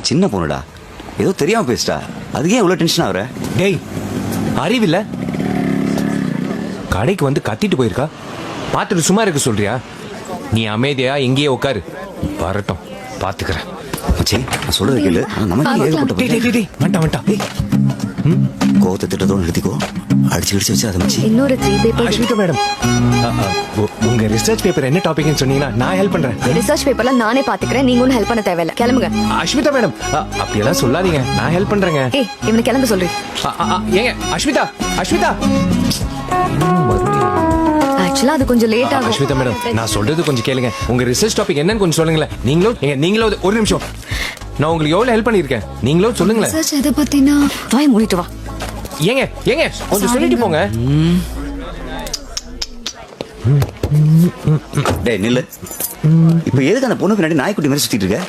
சின்ன பொண்ணுடா, ஏதோ தெரியாம பேசிட்டா. அதுக்கு ஏன் இவ்வளவு டென்ஷன் ஆகுற? டேய், அறிவில்ல, கடைக்கு வந்து கத்திட்டு போயிருக்கா, பார்த்துட்டு சும்மா இருக்க சொல்றியா? நீ அமைதியா எங்கேயே உட்காரு, வரட்டும் பாத்துக்கிறேன். மச்சி, நான் சொல்றது கேளு. நமக்கு ஏகப்பட்ட டேய் டேய் டேய், வந்துட்டா. கோவத்தை திட்டத்தோடு நிறுத்திக்கோ. அடிச்சு அடிச்சு வச்சு அதை மச்சி. இன்னொரு 3 பேப்பர். அஸ்மிதா மேடம், உங்க ரிசர்ச் பேப்பர் என்ன டாபிக்னு சொன்னீங்கன்னா நான் ஹெல்ப் பண்றேன். ரிசர்ச் பேப்பர்லாம் நானே பாத்துக்கிறேன், நீங்க ஒன்னும் ஹெல்ப் பண்ண தேவையில்ல. கிளம்புங்க. அஸ்மிதா மேடம், அப்படியெல்லாம் சொல்லாதீங்க, நான் ஹெல்ப் பண்றேங்க. ஏய், இவனை கிளம்ப சொல்றேன். ஏங்க அஸ்மிதா, அஸ்மிதா. ஆக்சுவலா அது கொஞ்சம் லேட் ஆகும். அஸ்மிதா மேடம், நான் சொல்றது கொஞ்சம் கேளுங்க. உங்க ரிசர்ச் டாபிக் என்னன்னு கொஞ்சம் சொல்லுங்களேன். நீங்களும் ஒரு நிமிஷம், நான் உங்களுக்கு எவ்வளவு ஹெல்ப் பண்ணிருக்கேன், நீங்களும் சொல்லுங்களேன். ரிசர்ச் எதை பத்தினா? வாய் மூடிட்டு வா. ஏங்க கொஞ்சம் சொல்லிட்டு போங்க. டேய் நில்லு. இப்ப எதுக்கு அந்த பொண்ணு பின்னாடி நாய்க்குட்டி மாதிரி சுத்திட்டு இருக்க?